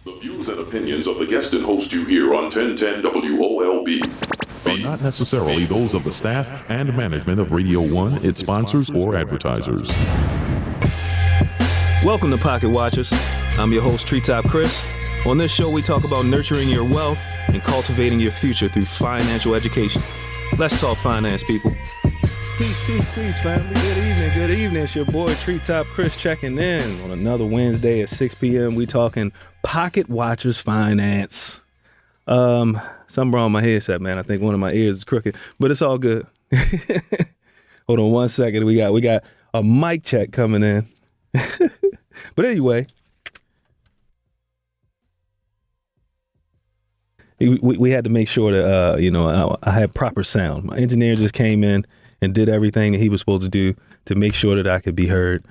The views and opinions of the guest and host you hear on 1010 WOLB are not necessarily those of the staff and management of Radio 1, its sponsors, or advertisers. Welcome to Pocket Watchers. I'm your host, Treetop Chris. On this show, we talk about nurturing your wealth and cultivating your future through financial education. Let's talk finance, people. Peace, family. Good evening. It's your boy, Treetop Chris, checking in on another Wednesday at 6 p.m. We talking Pocket Watchers finance. Something wrong with my headset, man. I think one of my ears is crooked, but it's all good. Hold on one second. We got a mic check coming in. But anyway, we had to make sure that, I had proper sound. My engineer just came in and did everything that he was supposed to do to make sure that I could be heard.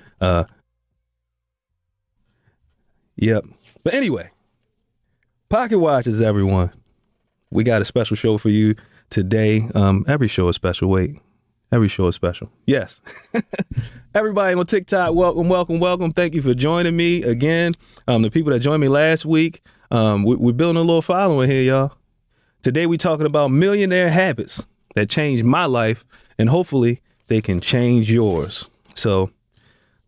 Yep. But anyway, Pocket Watchers, everyone. We got a special show for you today. Every show is special. Wait. Every show is special. Yes. Everybody on TikTok, welcome. Thank you for joining me again. The people that joined me last week, we're building a little following here, y'all. Today we're talking about millionaire habits that changed my life, and hopefully they can change yours. So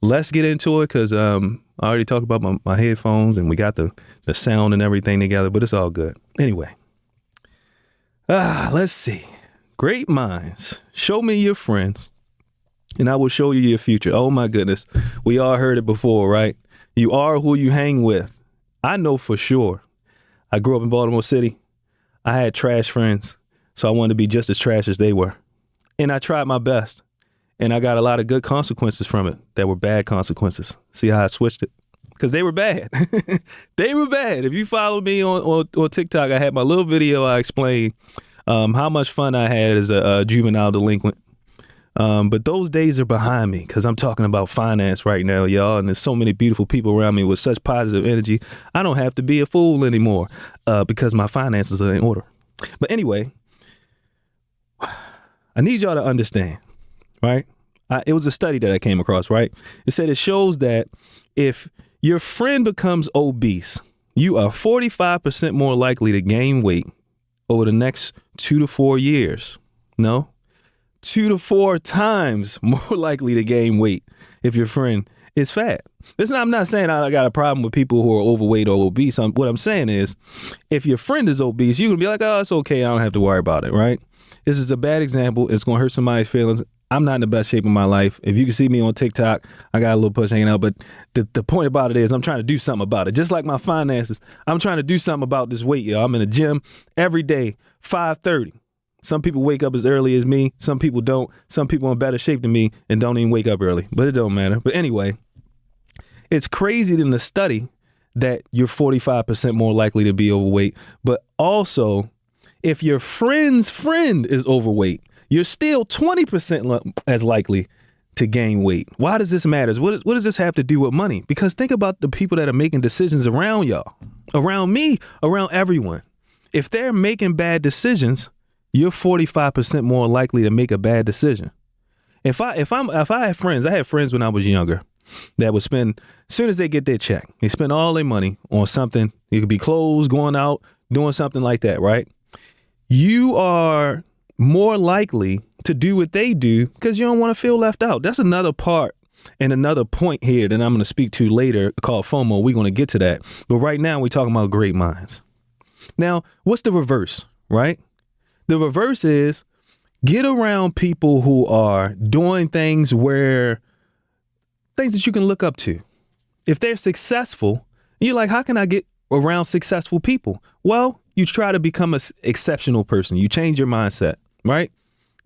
let's get into it, because I already talked about my headphones, and we got the sound and everything together, but it's all good. Anyway, let's see. Great minds, show me your friends, and I will show you your future. Oh, my goodness. We all heard it before, right? You are who you hang with. I know for sure. I grew up in Baltimore City. I had trash friends, so I wanted to be just as trash as they were. And I tried my best, and I got a lot of good consequences from it that were bad consequences. See how I switched it? Because they were bad. They were bad. If you follow me on TikTok, I had my little video. I explained how much fun I had as a juvenile delinquent. But those days are behind me, because I'm talking about finance right now, y'all. And there's so many beautiful people around me with such positive energy. I don't have to be a fool anymore because my finances are in order. But anyway, I need y'all to understand, right? It was a study that I came across, right? It said it shows that if your friend becomes obese, you are 45% more likely to gain weight over the next 2 to 4 years. No, 2 to 4 times more likely to gain weight if your friend is fat. I'm not saying I got a problem with people who are overweight or obese. What I'm saying is, if your friend is obese, you're going to be like, oh, it's okay. I don't have to worry about it, right? This is a bad example. It's going to hurt somebody's feelings. I'm not in the best shape of my life. If you can see me on TikTok, I got a little push hanging out. But the point about it is, I'm trying to do something about it. Just like my finances, I'm trying to do something about this weight, y'all. I'm in the gym every day, 5:30. Some people wake up as early as me. Some people don't. Some people are in better shape than me and don't even wake up early. But it don't matter. But anyway, it's crazy in the study that you're 45% more likely to be overweight. But also, if your friend's friend is overweight, you're still 20% as likely to gain weight. Why does this matter? What does this have to do with money? Because think about the people that are making decisions around y'all, around me, around everyone. If they're making bad decisions, you're 45% more likely to make a bad decision. If I had friends when I was younger that would spend, as soon as they get their check, they spend all their money on something. It could be clothes, going out, doing something like that, right? You are more likely to do what they do because you don't want to feel left out. That's another part and another point here that I'm going to speak to later called FOMO. We're going to get to that. But right now we're talking about great minds. Now, what's the reverse, right? The reverse is get around people who are doing things that you can look up to. If they're successful, you're like, how can I get around successful people? Well, you try to become an exceptional person. You change your mindset, right?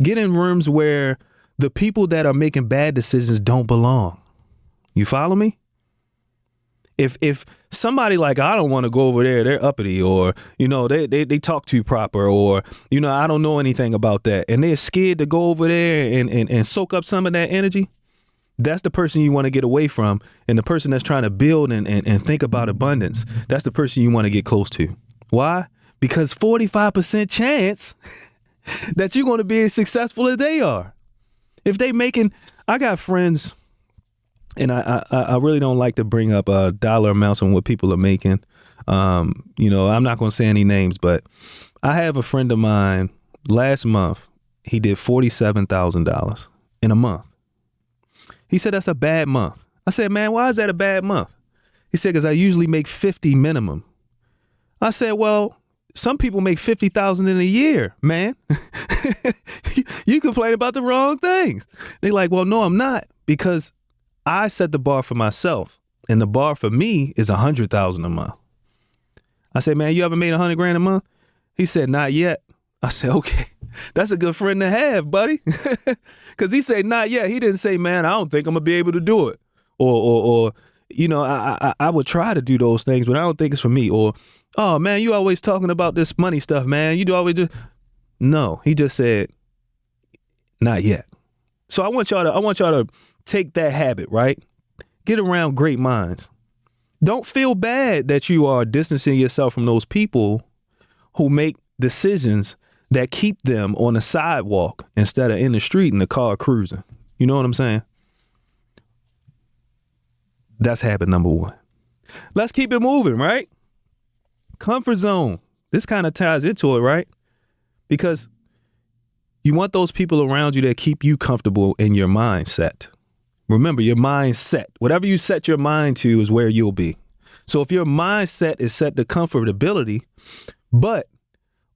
Get in rooms where the people that are making bad decisions don't belong. You follow me? If somebody like, I don't want to go over there, they're uppity, or, they talk too proper, or, I don't know anything about that, and they're scared to go over there and soak up some of that energy, that's the person you want to get away from. And the person that's trying to build and think about abundance, that's the person you want to get close to. Why? Because 45% chance that you're going to be as successful as they are. If they making, I got friends, and I really don't like to bring up dollar amounts on what people are making. I'm not going to say any names, but I have a friend of mine last month. He did $47,000 in a month. He said, that's a bad month. I said, man, why is that a bad month? He said, because I usually make 50 minimum. I said, well, some people make 50,000 in a year, man. You complain about the wrong things. They're like, well, no, I'm not, because I set the bar for myself, and the bar for me is 100,000 a month. I said, man, you ever made 100 grand a month? He said, not yet. I said, okay, that's a good friend to have, buddy. Because he said, not yet. He didn't say, man, I don't think I'm gonna be able to do it, or I would try to do those things, but I don't think it's for me. Or, oh man, you always talking about this money stuff, man. You do always do. No, he just said, not yet. So I want y'all to take that habit, right? Get around great minds. Don't feel bad that you are distancing yourself from those people who make decisions that keep them on the sidewalk instead of in the street in the car cruising. You know what I'm saying? That's habit number one. Let's keep it moving, right? Comfort zone. This kind of ties into it, right? Because you want those people around you that keep you comfortable in your mindset. Remember, your mindset, whatever you set your mind to is where you'll be. So if your mindset is set to comfortability, but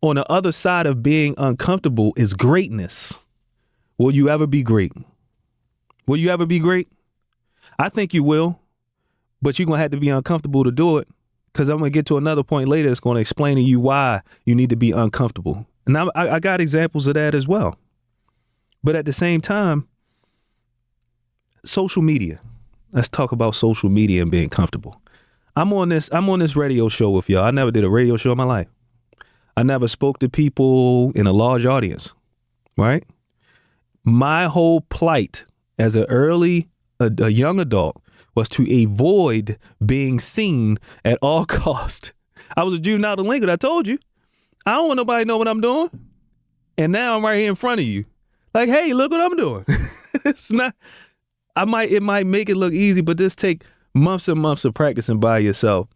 on the other side of being uncomfortable is greatness, will you ever be great? Will you ever be great? I think you will, but you're going to have to be uncomfortable to do it, because I'm going to get to another point later that's going to explain to you why you need to be uncomfortable. And I got examples of that as well. But at the same time, social media. Let's talk about social media and being comfortable. I'm on this radio show with y'all. I never did a radio show in my life. I never spoke to people in a large audience, right? My whole plight as a young adult was to avoid being seen at all costs. I was a juvenile delinquent, I told you. I don't want nobody to know what I'm doing. And now I'm right here in front of you. Like, hey, look what I'm doing. It's not, it might make it look easy, but this take months and months of practicing by yourself.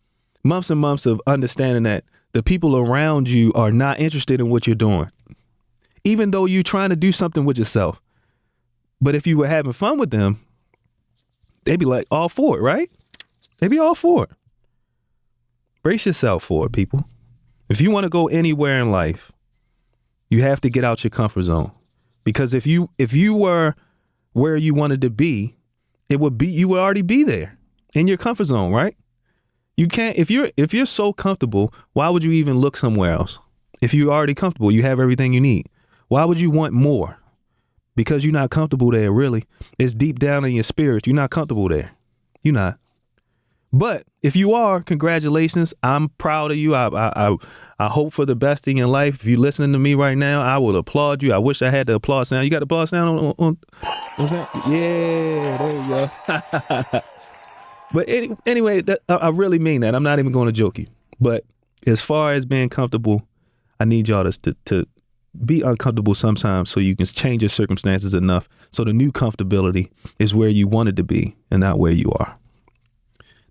Months and months of understanding that the people around you are not interested in what you're doing. Even though you're trying to do something with yourself. But if you were having fun with them, they'd be like all for it, right? They'd be all for it. Brace yourself for it, people. If you want to go anywhere in life, you have to get out your comfort zone. Because if you were where you wanted to be, you would already be there in your comfort zone, right? You can't, if you're so comfortable, why would you even look somewhere else? If you're already comfortable, you have everything you need. Why would you want more? Because you're not comfortable there, really. It's deep down in your spirit. You're not comfortable there. You're not. But if you are, congratulations. I'm proud of you. I hope for the best in your life. If you're listening to me right now, I will applaud you. I wish I had the applause sound. You got the applause sound on what's that? Yeah, there you go. But anyway, I really mean that. I'm not even going to joke you. But as far as being comfortable, I need y'all to be uncomfortable sometimes so you can change your circumstances enough so the new comfortability is where you wanted to be and not where you are.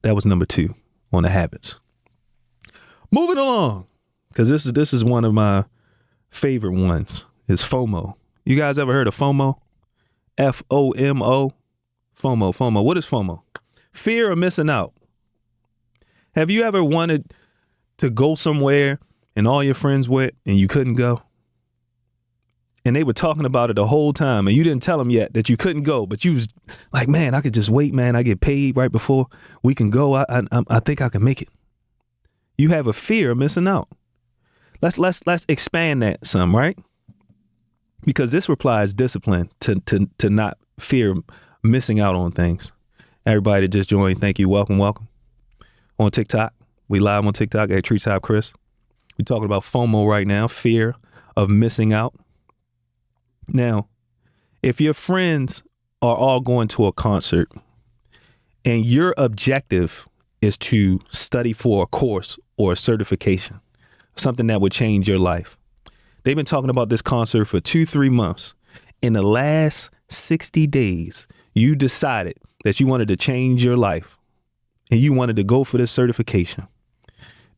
That was number 2 on the habits. Moving along, because this is one of my favorite ones, is FOMO. You guys ever heard of FOMO? FOMO? FOMO. What is FOMO? Fear of missing out. Have you ever wanted to go somewhere and all your friends went and you couldn't go? And they were talking about it the whole time and you didn't tell them yet that you couldn't go, but you was like, man, I could just wait, man. I get paid right before we can go. I think I can make it. You have a fear of missing out. Let's expand that some, right? Because this requires discipline to not fear missing out on things. Everybody that just joined, thank you. Welcome. On TikTok. We live on TikTok at Treetop Chris. We're talking about FOMO right now, fear of missing out. Now, if your friends are all going to a concert and your objective is to study for a course or a certification, something that would change your life. They've been talking about this concert for 2-3 months. In the last 60 days, you decided that you wanted to change your life and you wanted to go for this certification.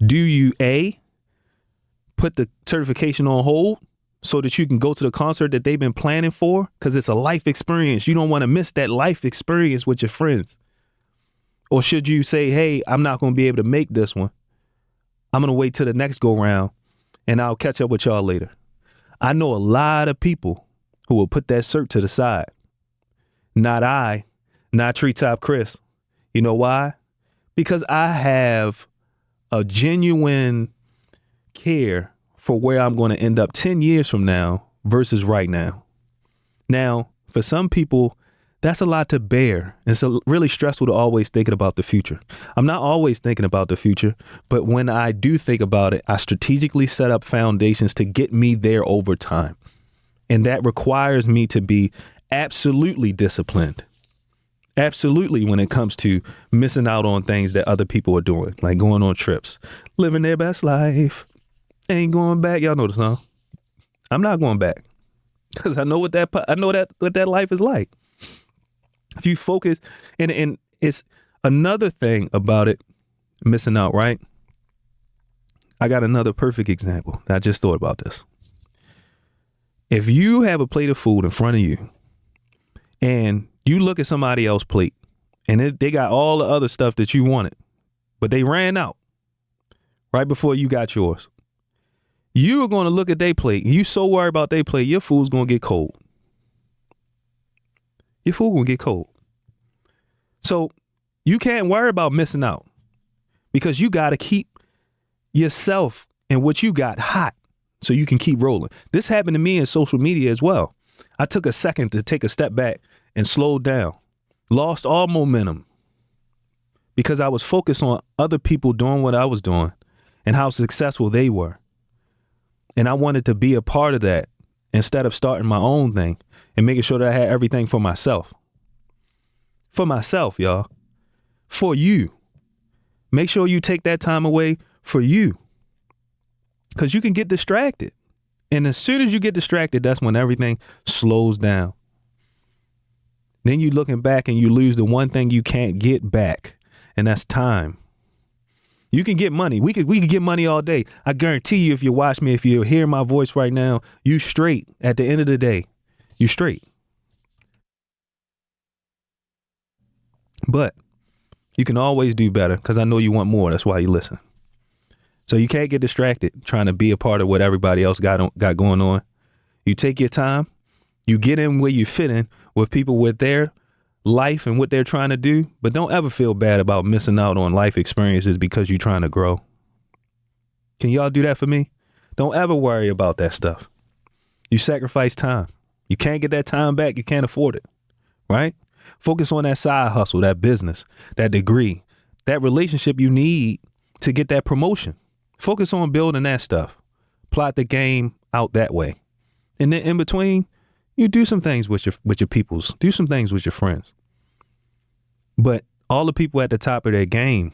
Do you A, put the certification on hold so that you can go to the concert that they've been planning for? Because it's a life experience. You don't want to miss that life experience with your friends. Or should you say, hey, I'm not going to be able to make this one. I'm going to wait till the next go round and I'll catch up with y'all later. I know a lot of people who will put that cert to the side. Not Treetop Chris. You know why? Because I have a genuine care for where I'm going to end up 10 years from now versus right now. Now, for some people, that's a lot to bear. It's really stressful to always thinking about the future. I'm not always thinking about the future, but when I do think about it, I strategically set up foundations to get me there over time. And that requires me to be absolutely disciplined. Absolutely, when it comes to missing out on things that other people are doing, like going on trips, living their best life, ain't going back. Y'all know the song. I'm not going back because I know what that life is like. If you focus, and it's another thing about it, missing out, right? I got another perfect example. I just thought about this. If you have a plate of food in front of you and you look at somebody else's plate and they got all the other stuff that you wanted, but they ran out right before you got yours. You are going to look at their plate. You so worried about their plate, your food's going to get cold. Your food going to get cold. So you can't worry about missing out because you got to keep yourself and what you got hot so you can keep rolling. This happened to me in social media as well. I took a second to take a step back and slowed down, lost all momentum because I was focused on other people doing what I was doing and how successful they were. And I wanted to be a part of that instead of starting my own thing and making sure that I had everything for myself. For myself, y'all. For you. Make sure you take that time away for you. Because you can get distracted. And as soon as you get distracted, that's when everything slows down. Then you looking back and you lose the one thing you can't get back. And that's time. You can get money. We could get money all day. I guarantee you, if you watch me, if you hear my voice right now, you straight. At the end of the day, you straight. But you can always do better because I know you want more. That's why you listen. So you can't get distracted trying to be a part of what everybody else got going on. You take your time. You get in where you fit in with people with their life and what they're trying to do. But don't ever feel bad about missing out on life experiences because you're trying to grow. Can y'all do that for me? Don't ever worry about that stuff. You sacrifice time. You can't get that time back. You can't afford it. Right? Focus on that side hustle, that business, that degree, that relationship you need to get that promotion. Focus on building that stuff. Plot the game out that way. And then in between, you do some things with your peoples. Do some things with your friends. But all the people at the top of their game,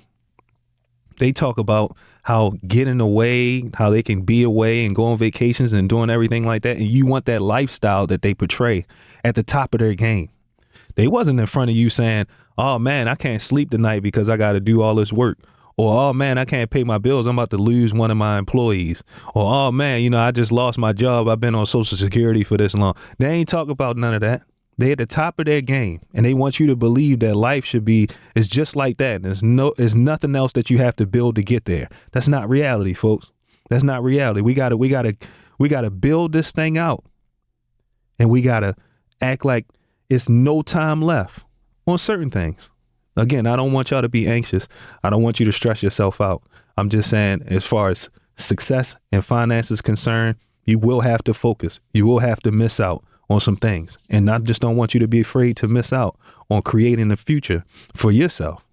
they talk about how getting away, how they can be away and go on vacations and doing everything like that. And you want that lifestyle that they portray at the top of their game. They wasn't in front of you saying, oh, man, I can't sleep tonight because I got to do all this work. Or, oh, man, I can't pay my bills. I'm about to lose one of my employees. Or, oh, man, I just lost my job. I've been on Social Security for this long. They ain't talk about none of that. They at the top of their game, and they want you to believe that life is just like that. There's nothing else that you have to build to get there. That's not reality, folks. That's not reality. We gotta build this thing out, and we gotta act like it's no time left on certain things. Again, I don't want y'all to be anxious. I don't want you to stress yourself out. I'm just saying, as far as success and finance is concerned, you will have to focus. You will have to miss out on some things. And I just don't want you to be afraid to miss out on creating a future for yourself.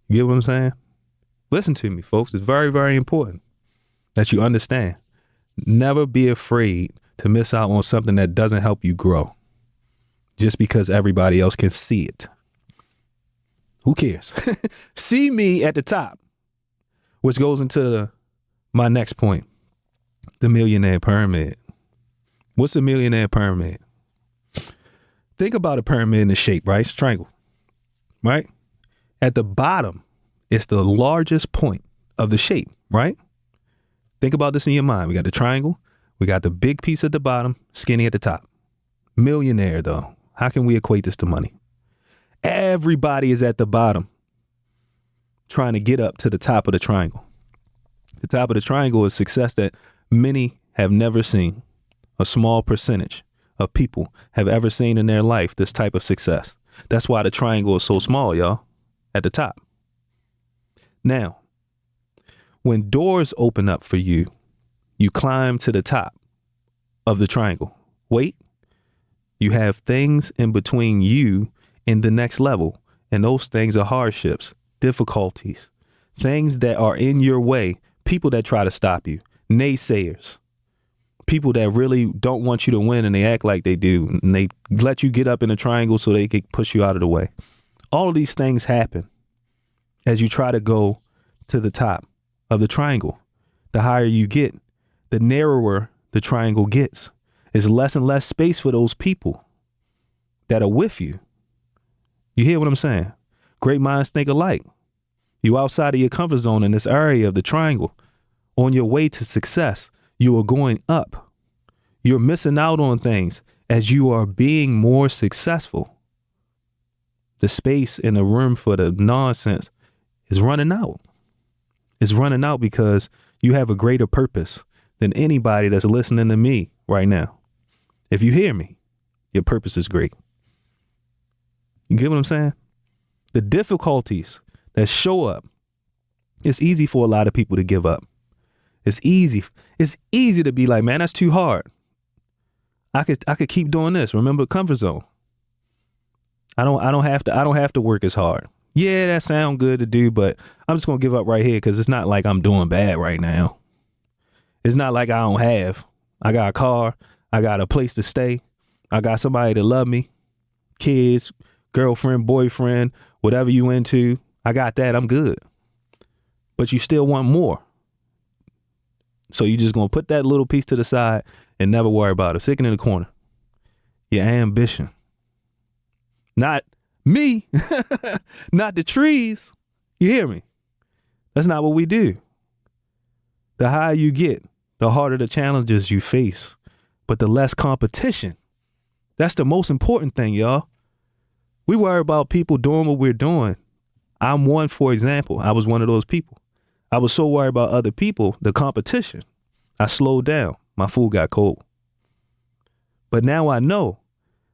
You get what I'm saying? Listen to me, folks. It's very, very important that you understand. Never be afraid to miss out on something that doesn't help you grow just because everybody else can see it. Who cares? See me at the top, which goes into my next point, the Millionaire Pyramid. What's a Millionaire Pyramid? Think about a pyramid in the shape, right? It's a triangle, right? At the bottom, it's the largest point of the shape, right? Think about this in your mind. We got the triangle. We got the big piece at the bottom, skinny at the top. Millionaire, though. How can we equate this to money? Everybody is at the bottom trying to get up to the top of the triangle. The top of the triangle is success that many have never seen. A small percentage of people have ever seen in their life this type of success. That's why the triangle is so small, y'all, at the top. Now, when doors open up for you, you climb to the top of the triangle. Wait, you have things in between you and the next level, and those things are hardships, difficulties, things that are in your way, people that try to stop you, naysayers, people that really don't want you to win and they act like they do, and they let you get up in a triangle so they can push you out of the way. All of these things happen as you try to go to the top of the triangle. The higher you get, the narrower the triangle gets. There's less and less space for those people that are with you. You hear what I'm saying? Great minds think alike. You outside of your comfort zone in this area of the triangle. On your way to success, you are going up. You're missing out on things as you are being more successful. The space in the room for the nonsense is running out. It's running out because you have a greater purpose than anybody that's listening to me right now. If you hear me, your purpose is great. You get what I'm saying? The difficulties that show up, it's easy for a lot of people to give up. It's easy. It's easy to be like, man, that's too hard. I could keep doing this. Remember, comfort zone. I don't have to work as hard. Yeah, that sounds good to do, but I'm just gonna give up right here because it's not like I'm doing bad right now. It's not like I don't have. I got a car. I got a place to stay. I got somebody to love me. Kids, girlfriend, boyfriend, whatever you into. I got that. I'm good. But you still want more. So you just gonna put that little piece to the side and never worry about it. Stick it in the corner. Your ambition. Not me. Not the trees. You hear me? That's not what we do. The higher you get, the harder the challenges you face, but the less competition. That's the most important thing, y'all. We worry about people doing what we're doing. I'm one, for example. I was one of those people. I was so worried about other people, the competition. I slowed down. My food got cold. But now I know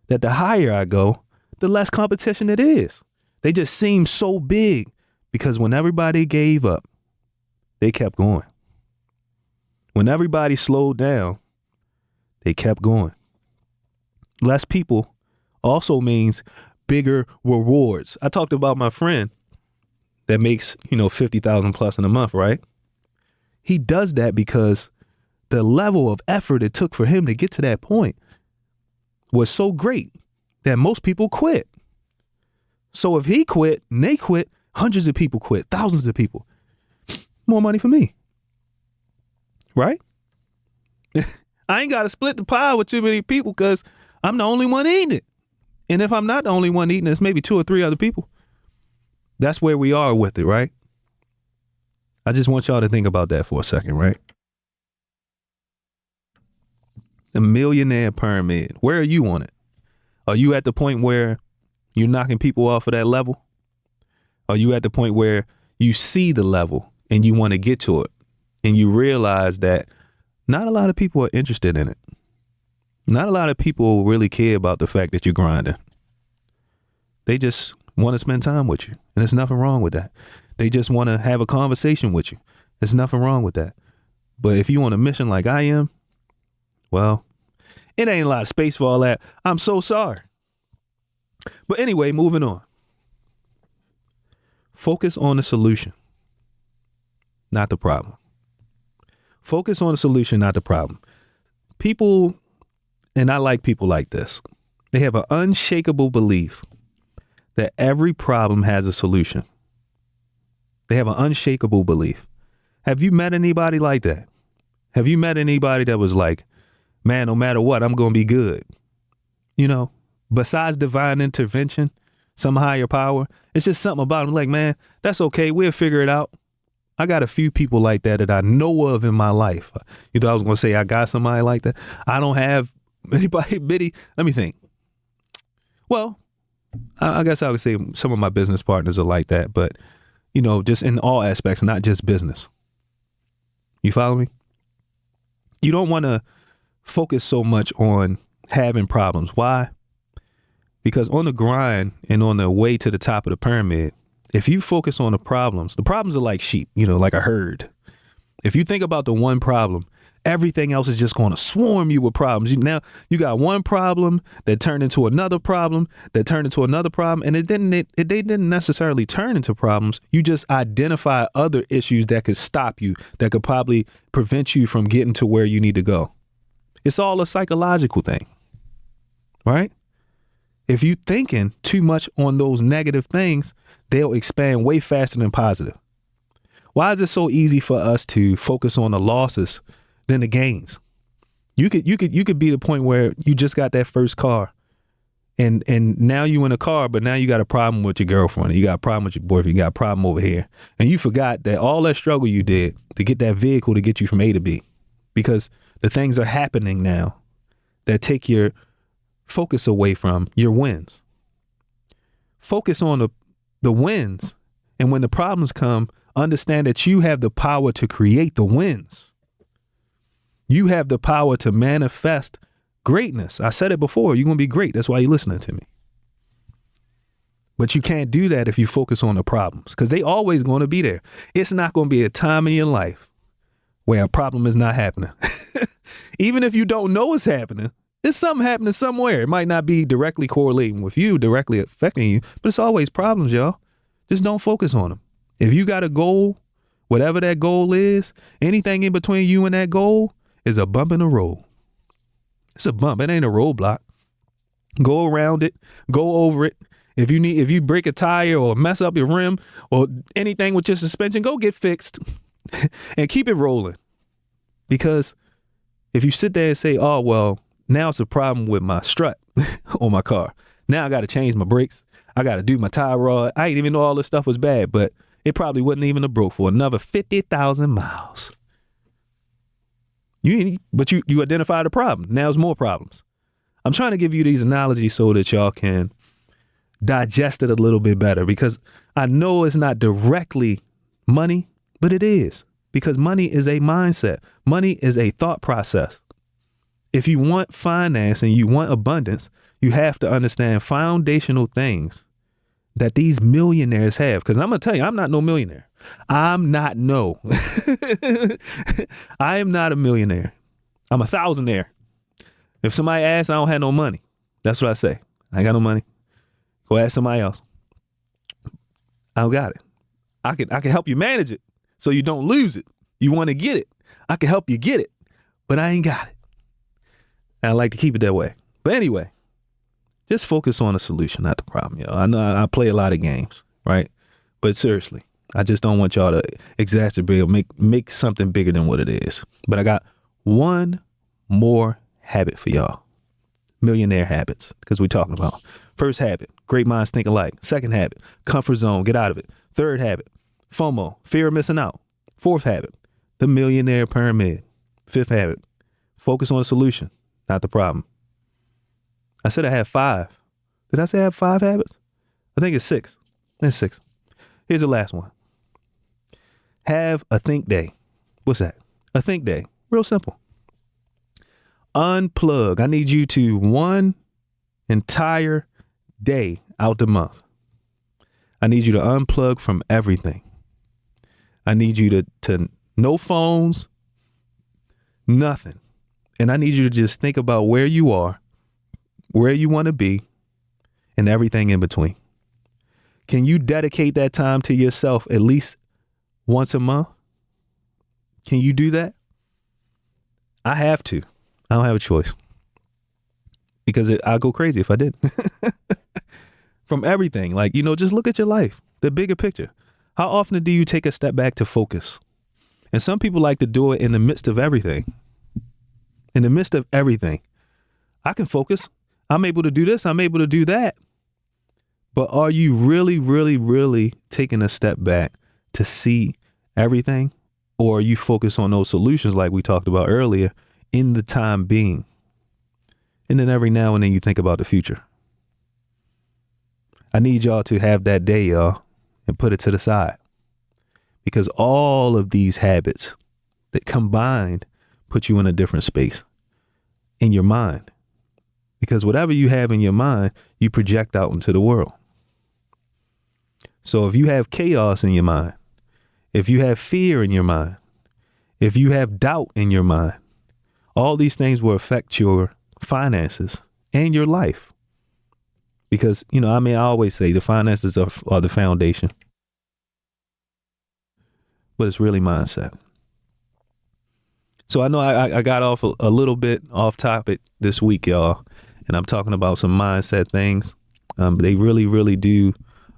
that the higher I go, the less competition it is. They just seem so big because when everybody gave up, they kept going. When everybody slowed down, they kept going. Less people also means bigger rewards. I talked about my friend that makes, 50,000 plus in a month, right? He does that because the level of effort it took for him to get to that point was so great that most people quit. So if he quit and they quit, hundreds of people quit, thousands of people. More money for me. Right? I ain't got to split the pie with too many people because I'm the only one eating it. And if I'm not the only one eating it, it's maybe 2 or 3 other people. That's where we are with it, right? I just want y'all to think about that for a second, right? The Millionaire Pyramid. Where are you on it? Are you at the point where you're knocking people off of that level? Are you at the point where you see the level and you want to get to it and you realize that not a lot of people are interested in it? Not a lot of people really care about the fact that you're grinding. They just want to spend time with you, and there's nothing wrong with that. They just want to have a conversation with you. There's nothing wrong with that. But if you on a mission like I am, well, it ain't a lot of space for all that. I'm so sorry. But anyway, moving on. Focus on the solution, not the problem. Focus on the solution, not the problem. People, and I like people like this, they have an unshakable belief that every problem has a solution. They have an unshakable belief. Have you met anybody like that? Have you met anybody that was like, man, no matter what, I'm going to be good? Besides divine intervention, some higher power, it's just something about them like, man, that's okay. We'll figure it out. I got a few people like that I know of in my life. You thought I was going to say I got somebody like that? I don't have anybody. Let me think. Well, I guess I would say some of my business partners are like that, but, you know, just in all aspects, not just business. You follow me? You don't want to focus so much on having problems. Why? Because on the grind and on the way to the top of the pyramid, if you focus on the problems are like sheep, you know, like a herd. If you think about the one problem, everything else is just going to swarm you with problems. Now you got one problem that turned into another problem that turned into another problem. And they didn't necessarily turn into problems. You just identify other issues that could stop you, that could probably prevent you from getting to where you need to go. It's all a psychological thing, right? If you're thinking too much on those negative things, they'll expand way faster than positive. Why is it so easy for us to focus on the losses than the gains? You could be the point where you just got that first car and now you in a car, but now you got a problem with your girlfriend, you got a problem with your boyfriend, you got a problem over here. And you forgot that all that struggle you did to get that vehicle to get you from A to B, because the things are happening now that take your focus away from your wins. Focus on the wins. And when the problems come, understand that you have the power to create the wins. You have the power to manifest greatness. I said it before, you're going to be great. That's why you're listening to me. But you can't do that if you focus on the problems, because they always going to be there. It's not going to be a time in your life where a problem is not happening. Even if you don't know it's happening, there's something happening somewhere. It might not be directly correlating with you, directly affecting you, but it's always problems, y'all. Just don't focus on them. If you got a goal, whatever that goal is, anything in between you and that goal is a bump in the road. It's a bump. It ain't a roadblock. Go around it. Go over it. If you break a tire or mess up your rim or anything with your suspension, go get fixed and keep it rolling. Because if you sit there and say, oh, well, now it's a problem with my strut on my car. Now I got to change my brakes. I got to do my tie rod. I didn't even know all this stuff was bad, but it probably wasn't even a broke for another 50,000 miles. But you identify the problem. Now there's more problems. I'm trying to give you these analogies so that y'all can digest it a little bit better, because I know it's not directly money, but it is, because money is a mindset. Money is a thought process. If you want finance and you want abundance, you have to understand foundational things that these millionaires have. Because I'm going to tell you, I'm not no millionaire. I am not a millionaire. I'm a thousandaire. If somebody asks, I don't have no money. That's what I say. I ain't got no money. Go ask somebody else. I don't got it. I can help you manage it so you don't lose it. You want to get it. I can help you get it, but I ain't got it. And I like to keep it that way. But anyway, just focus on the solution, not the problem, yo. I know I play a lot of games, right? But seriously, I just don't want y'all to exacerbate or make something bigger than what it is. But I got one more habit for y'all. Millionaire habits, because we're talking about. First habit, great minds think alike. Second habit, comfort zone, get out of it. Third habit, FOMO, fear of missing out. Fourth habit, the Millionaire Pyramid. Fifth habit, focus on the solution, not the problem. I said I had 5. Did I say I have 5 habits? I think it's 6. It's 6. Here's the last one. Have a think day. What's that? A think day. Real simple. Unplug. I need you to one entire day out the month. I need you to unplug from everything. I need you to no phones, nothing. And I need you to just think about where you are, where you want to be, and everything in between. Can you dedicate that time to yourself at least once a month? Can you do that? I have to. I don't have a choice. Because I'll go crazy if I did. From everything. Like, just look at your life, the bigger picture. How often do you take a step back to focus? And some people like to do it in the midst of everything. In the midst of everything. I can focus. I'm able to do this. I'm able to do that. But are you really, really, really taking a step back to see everything, or you focus on those solutions like we talked about earlier in the time being. And then every now and then you think about the future. I need y'all to have that day, y'all, and put it to the side. Because all of these habits that combined put you in a different space in your mind. Because whatever you have in your mind, you project out into the world. So if you have chaos in your mind, if you have fear in your mind, if you have doubt in your mind, all these things will affect your finances and your life. Because, I always say the finances are the foundation, but it's really mindset. So I know I got off a little bit off topic this week, y'all, and I'm talking about some mindset things. They really, really do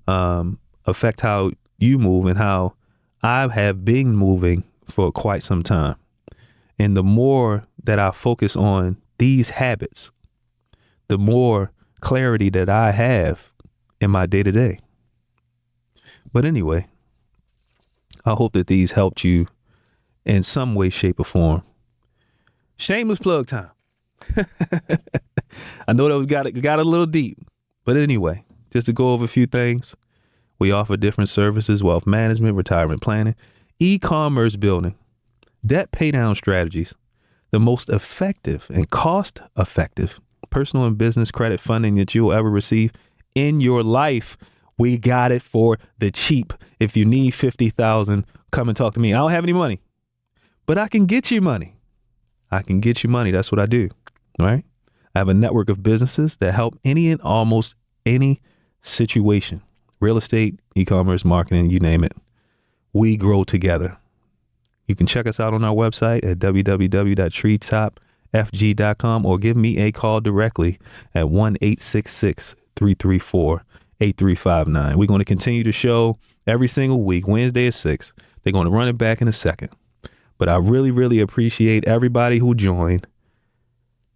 affect how you move and how I have been moving for quite some time. And the more that I focus on these habits, the more clarity that I have in my day to day. But anyway, I hope that these helped you in some way, shape, or form. Shameless plug time. I know that we got a little deep, but anyway, just to go over a few things. We offer different services: wealth management, retirement planning, e-commerce building, debt pay down strategies, the most effective and cost effective personal and business credit funding that you'll ever receive in your life. We got it for the cheap. If you need $50,000, come and talk to me. I don't have any money, but I can get you money. I can get you money. That's what I do. All right. I have a network of businesses that help any and almost any situation. Real estate, e-commerce, marketing, you name it. We grow together. You can check us out on our website at www.treetopfg.com or give me a call directly at 1-866-334-8359. We're going to continue the show every single week, Wednesday at 6. They're going to run it back in a second. But I really, really appreciate everybody who joined.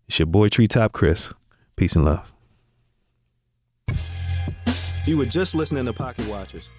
It's your boy Treetop Chris. Peace and love. You were just listening to Pocket Watchers.